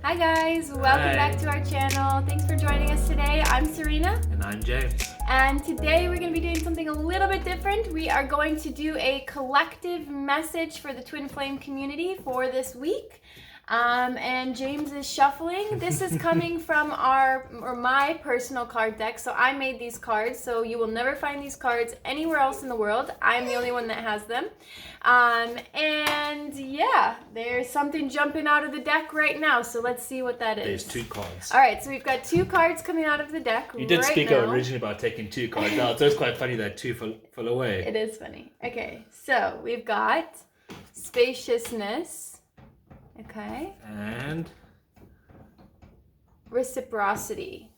Hi guys, welcome back to our channel. Thanks for joining us today. I'm Serena. And I'm James. And today we're going to be doing something a little bit different. We are going to do a collective message for the Twin Flame community for this week. And James is shuffling. This is coming from my personal card deck. So I made these cards. So you will never find these cards anywhere else in the world. I'm the only one that has them. And yeah, there's something jumping out of the deck right now. So let's see what that is. There's two cards. All right, so we've got two cards coming out of the deck. You did right speak now. originally about taking two cards out, so it's quite funny that two fell away. It is funny. Okay, so we've got spaciousness. Okay. And reciprocity.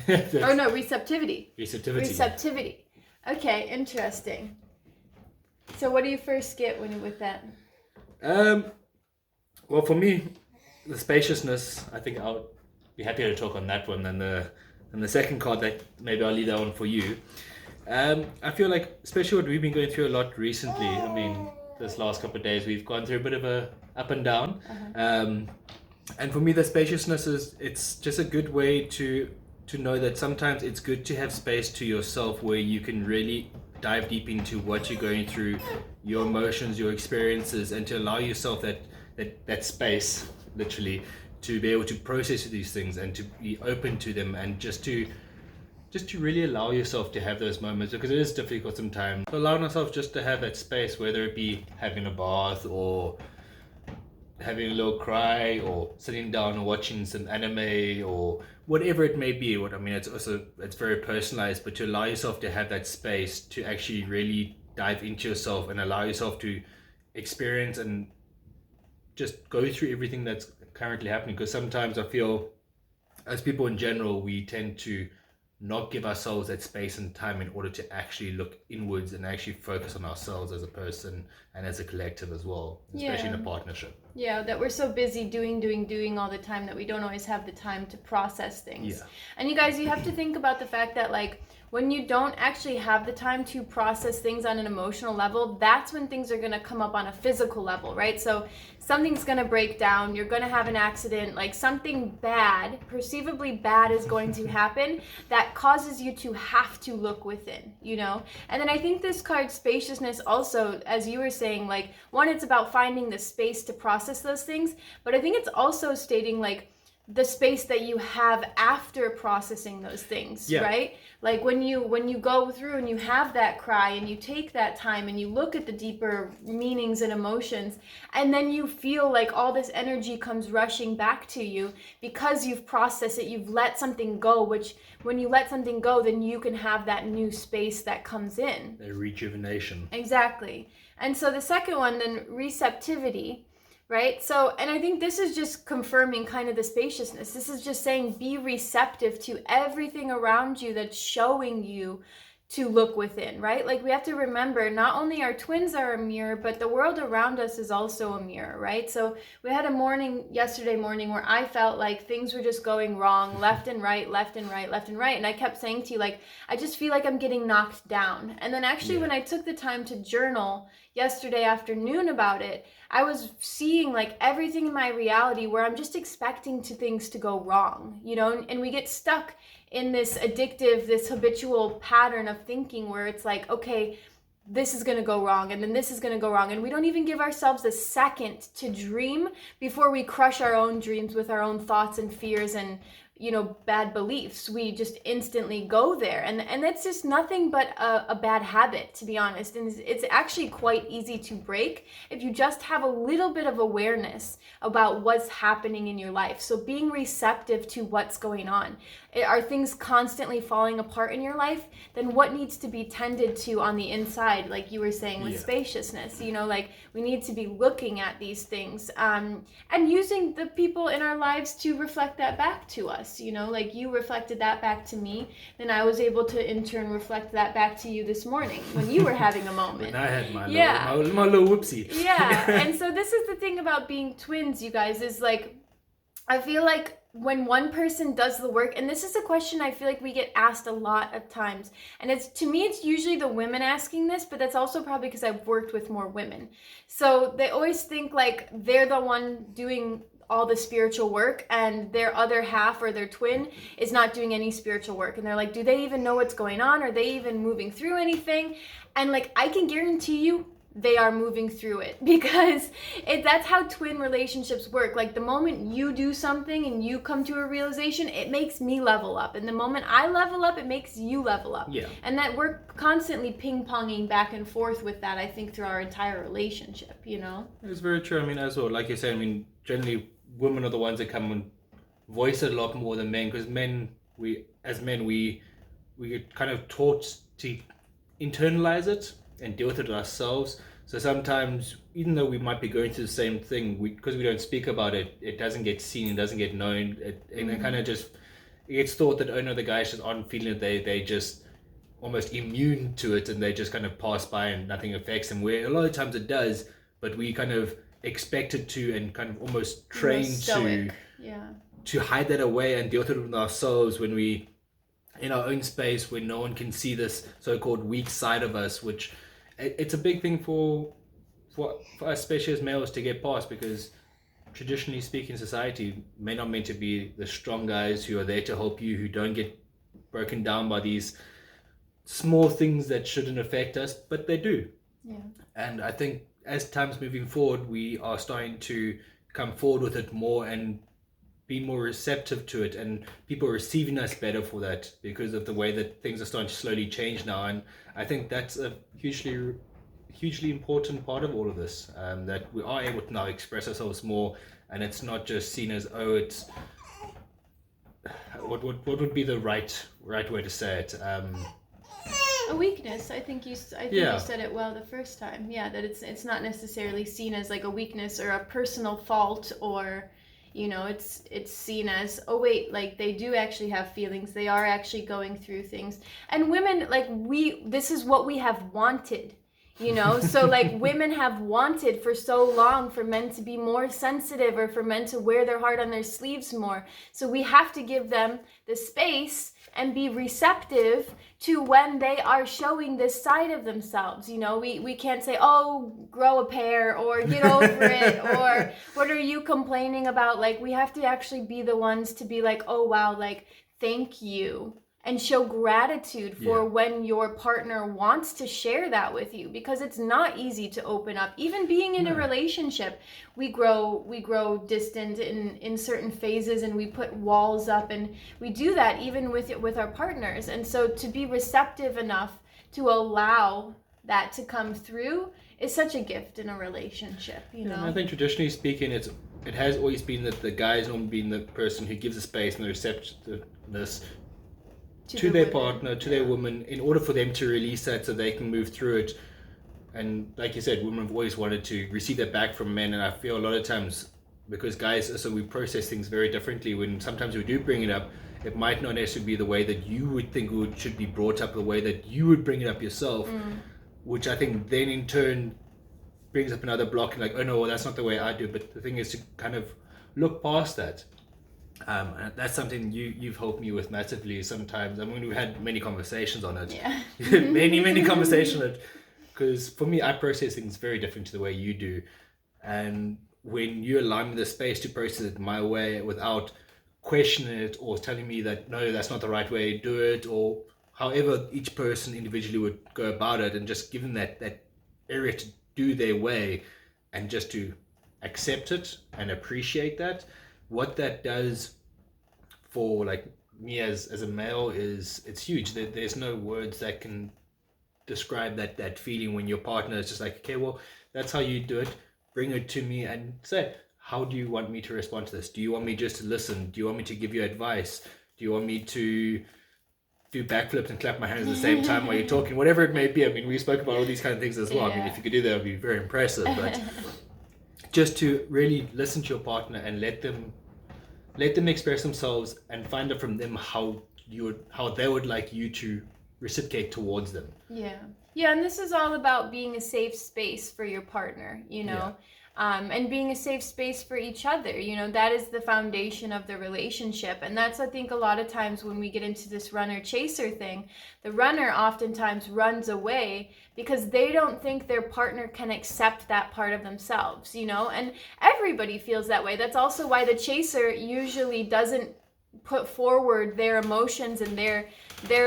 Oh no, receptivity. Receptivity. Okay, interesting. So what do you first get when you're with that? Well, for me, the spaciousness, I think I'll be happier to talk on that one than the second card. That maybe I'll leave that one for you. I feel like, especially what we've been going through a lot recently. I mean, this last couple of days we've gone through a bit of a up and down. And for me, the spaciousness it's just a good way to know that sometimes it's good to have space to yourself where you can really dive deep into what you're going through, your emotions, your experiences, and to allow yourself that space, literally, to be able to process these things and to be open to them, and just to really allow yourself to have those moments, because it is difficult sometimes. So allowing ourselves just to have that space, whether it be having a bath or having a little cry or sitting down and watching some anime or whatever it may be. It's very personalized, but to allow yourself to have that space to actually really dive into yourself and allow yourself to experience and just go through everything that's currently happening. Because sometimes I feel, as people in general, we tend to not give ourselves that space and time in order to actually look inwards and actually focus on ourselves as a person and as a collective as well, especially in a partnership. Yeah, that we're so busy doing all the time that we don't always have the time to process things. Yeah. And you guys, you have to think about the fact that, like, when you don't actually have the time to process things on an emotional level, that's when things are going to come up on a physical level, right? So something's going to break down, you're going to have an accident, like something bad, perceivably bad, is going to happen that causes you to have to look within, you know? And then I think this card, spaciousness, also, as you were saying, like, one, it's about finding the space to process those things, but I think it's also stating, like, the space that you have after processing those things, right? Like when you go through and you have that cry and you take that time and you look at the deeper meanings and emotions, and then you feel like all this energy comes rushing back to you because you've processed it, you've let something go, which when you let something go, then you can have that new space that comes in. A rejuvenation. Exactly. And so the second one, then, receptivity. Right? So, and I think this is just confirming kind of the spaciousness. This is just saying be receptive to everything around you that's showing you to look within, right? Like, we have to remember, not only our twins are a mirror, but the world around us is also a mirror, right? So we had a yesterday morning where I felt like things were just going wrong, left and right, left and right, left and right. And I kept saying to you, like, I just feel like I'm getting knocked down. And then actually when I took the time to journal yesterday afternoon about it, I was seeing like everything in my reality where I'm just expecting things to go wrong, you know, and we get stuck in this addictive, this habitual pattern of thinking where it's like, okay, this is going to go wrong, and then this is going to go wrong, and we don't even give ourselves a second to dream before we crush our own dreams with our own thoughts and fears and, you know, bad beliefs. We just instantly go there, and that's just nothing but a bad habit, to be honest. And it's actually quite easy to break if you just have a little bit of awareness about what's happening in your life. So being receptive to what's going on. Are things constantly falling apart in your life? Then what needs to be tended to on the inside, like you were saying with spaciousness? You know, like, we need to be looking at these things and using the people in our lives to reflect that back to us. You know, like, you reflected that back to me, then I was able to in turn reflect that back to you this morning when you were having a moment. When I had my little whoopsie. Yeah. And so this is the thing about being twins, you guys, is like, I feel like when one person does the work, and this is a question I feel like we get asked a lot of times, and it's, to me, it's usually the women asking this, but that's also probably because I've worked with more women. So they always think like they're the one doing all the spiritual work, and their other half or their twin is not doing any spiritual work, and they're like, do they even know what's going on? Are they even moving through anything? And like, I can guarantee you they are moving through it, because that's how twin relationships work. Like, the moment you do something and you come to a realization, it makes me level up, and the moment I level up, it makes you level up. Yeah. And that we're constantly ping-ponging back and forth with that, I think, through our entire relationship, you know? It's very true. I mean, as well, like you said, I mean, generally women are the ones that come and voice it a lot more than men, because we get kind of taught to internalize it and deal with it ourselves. So sometimes, even though we might be going through the same thing, because we don't speak about it, it doesn't get seen, it doesn't get known, and it kind of just, it gets thought that, oh no, the guys just aren't feeling it, they just almost immune to it, and they just kind of pass by and nothing affects them, where a lot of times it does, but we kind of expect it to, and kind of almost train to hide that away and deal with it with ourselves when we in our own space, when no one can see this so-called weak side of us, which it's a big thing for us, especially as males, to get past, because traditionally speaking, society, men are meant to be the strong guys who are there to help you, who don't get broken down by these small things that shouldn't affect us, but they do. Yeah. And I think as time's moving forward, we are starting to come forward with it more and be more receptive to it, and people are receiving us better for that, because of the way that things are starting to slowly change now. And I think that's a hugely important part of all of this, that we are able to now express ourselves more, and it's not just seen as, oh, it's what would be the right way to say it, a weakness. I think you said it well the first time. Yeah, that it's not necessarily seen as like a weakness or a personal fault, or you know, it's seen as, oh wait, like they do actually have feelings, they are actually going through things. And women, like, this is what we have wanted, you know. So like, women have wanted for so long for men to be more sensitive, or for men to wear their heart on their sleeves more. So we have to give them the space and be receptive to when they are showing this side of themselves. You know, we can't say, oh, grow a pair, or get over it, or what are you complaining about? Like, we have to actually be the ones to be like, oh wow, like, thank you, and show gratitude for when your partner wants to share that with you, because it's not easy to open up. Even being in a relationship, we grow distant in certain phases, and we put walls up, and we do that even with our partners. And so to be receptive enough to allow that to come through is such a gift in a relationship, you know. And I think traditionally speaking, it has always been that the guy's normally been the person who gives the space and the receptiveness to their partner, to their woman, in order for them to release that so they can move through it. And like you said, women have always wanted to receive that back from men, and I feel a lot of times, because guys, so we process things very differently, when sometimes we do bring it up, it might not necessarily be the way that you would think it should be brought up, the way that you would bring it up yourself, which I think then in turn brings up another block, and like, oh no, well, that's not the way I do. But the thing is to kind of look past that. And that's something you've helped me with massively sometimes. I mean, we've had many conversations on it. Yeah. many conversations on it. Because for me, I process things very different to the way you do. And when you allow me the space to process it my way without questioning it or telling me that, no, that's not the right way to do it, or however each person individually would go about it, and just give them that area to do their way, and just to accept it and appreciate that, what that does for like me as a male is, it's huge. There's no words that can describe that feeling when your partner is just like, okay, well, that's how you do it, bring it to me and say, how do you want me to respond to this? Do you want me just to listen? Do you want me to give you advice? Do you want me to do backflips and clap my hands at the same time while you're talking? Whatever it may be. I mean, we spoke about all these kind of things as well. I mean, if you could do that, it would be very impressive. But just to really listen to your partner and let them express themselves, and find out from them how they would like you to reciprocate towards them. Yeah, and this is all about being a safe space for your partner, you know. and being a safe space for each other. You know, that is the foundation of the relationship. And that's, I think, a lot of times when we get into this runner chaser thing, the runner oftentimes runs away because they don't think their partner can accept that part of themselves, you know, and everybody feels that way. That's also why the chaser usually doesn't put forward their emotions and their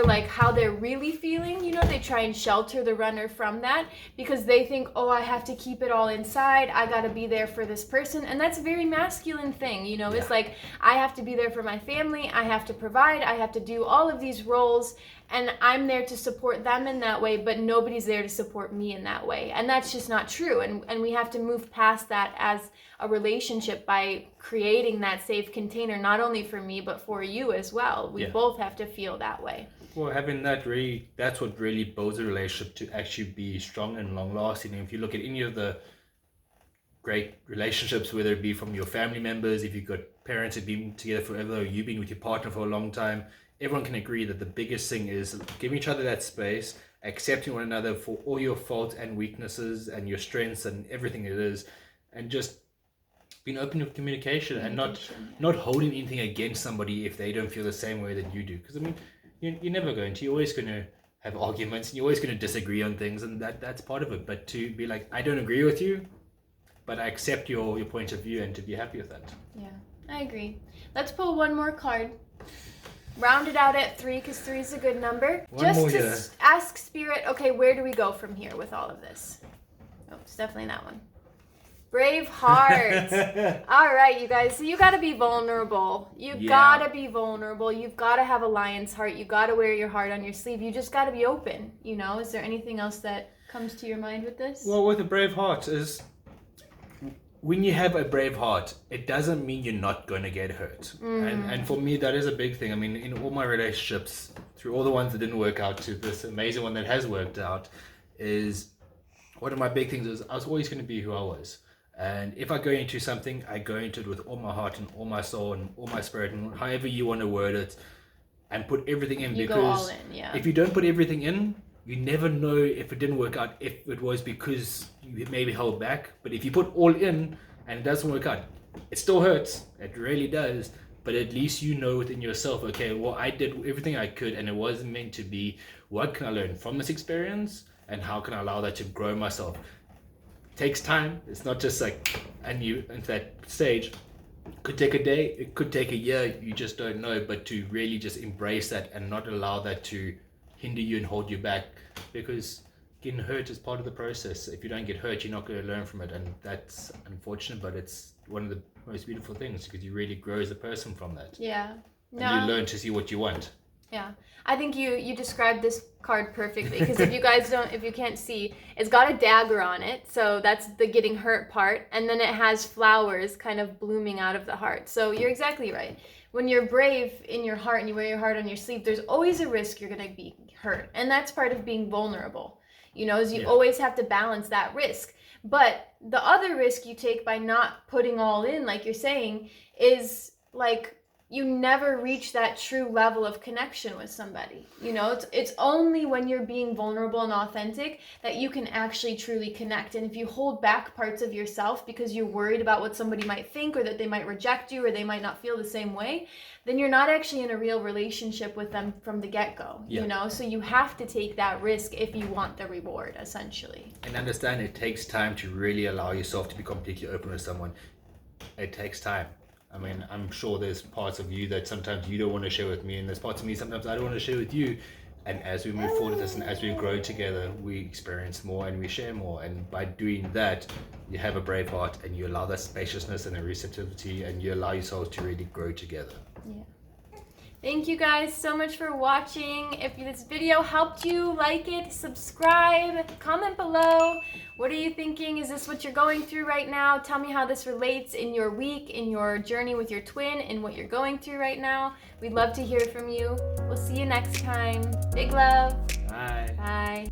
like how they're really feeling. You know, they try and shelter the runner from that because they think, oh, I have to keep it all inside, I got to be there for this person. And that's a very masculine thing, you know. It's like, I have to be there for my family, I have to provide, I have to do all of these roles, and I'm there to support them in that way, but nobody's there to support me in that way. And that's just not true. And we have to move past that as a relationship by creating that safe container, not only for me, but for you as well. We both have to feel that way. Well, having that really, that's what really builds a relationship to actually be strong and long lasting. And if you look at any of the great relationships, whether it be from your family members, if you've got parents who've been together forever, or you've been with your partner for a long time, everyone can agree that the biggest thing is giving each other that space, accepting one another for all your faults and weaknesses and your strengths and everything it is, and just being open with communication and not holding anything against somebody if they don't feel the same way that you do. Because I mean, you're never going to. You're always going to have arguments and you're always going to disagree on things, and that's part of it. But to be like, I don't agree with you, but I accept your point of view, and to be happy with that. Yeah, I agree. Let's pull one more card. Round it out at 3 because 3 is a good number. Ask Spirit, okay, where do we go from here with all of this? Oh, it's definitely that one. Brave heart. All right, you guys. So you got to be vulnerable. You got to be vulnerable. You've got to have a lion's heart. You got to wear your heart on your sleeve. You just got to be open. You know, is there anything else that comes to your mind with this? Well, with a brave heart is, when you have a brave heart, it doesn't mean you're not going to get hurt. And for me, that is a big thing. I mean, in all my relationships, through all the ones that didn't work out to this amazing one that has worked out, is one of my big things is I was always going to be who I was. And if I go into something, I go into it with all my heart and all my soul and all my spirit, and however you want to word it, and put everything in. You because go all in, yeah. If you don't put everything in, you never know if it didn't work out, if it was because you maybe held back. But if you put all in and it doesn't work out, it still hurts. It really does. But at least you know within yourself, okay, well, I did everything I could and it wasn't meant to be. What can I learn from this experience? And how can I allow that to grow myself? It takes time. It's not just like, and you into that stage. It could take a day, it could take a year, you just don't know. But to really just embrace that and not allow that to hinder you and hold you back, because getting hurt is part of the process. If you don't get hurt, you're not going to learn from it, and that's unfortunate, but it's one of the most beautiful things, because you really grow as a person from that. Yeah. And you learn to see what you want. Yeah. I think you described this card perfectly, because if you can't see, it's got a dagger on it, so that's the getting hurt part, and then it has flowers kind of blooming out of the heart. So you're exactly right. When you're brave in your heart and you wear your heart on your sleeve, there's always a risk you're going to be hurt, and that's part of being vulnerable. You know, is you always have to balance that risk. But the other risk you take by not putting all in, like you're saying, is like you never reach that true level of connection with somebody. You know, it's only when you're being vulnerable and authentic that you can actually truly connect. And if you hold back parts of yourself because you're worried about what somebody might think, or that they might reject you, or they might not feel the same way, then you're not actually in a real relationship with them from the get-go, you know? So you have to take that risk if you want the reward, essentially. And understand it takes time to really allow yourself to be completely open with someone. It takes time. I mean, I'm sure there's parts of you that sometimes you don't want to share with me, and there's parts of me sometimes I don't want to share with you. And as we move forward with this and as we grow together, we experience more and we share more. And by doing that, you have a brave heart and you allow that spaciousness and a receptivity, and you allow yourselves to really grow together. Yeah. Thank you guys so much for watching. If this video helped you, like it, subscribe, comment below. What are you thinking? Is this what you're going through right now? Tell me how this relates in your week, in your journey with your twin, in what you're going through right now. We'd love to hear from you. We'll see you next time. Big love. Bye. Bye.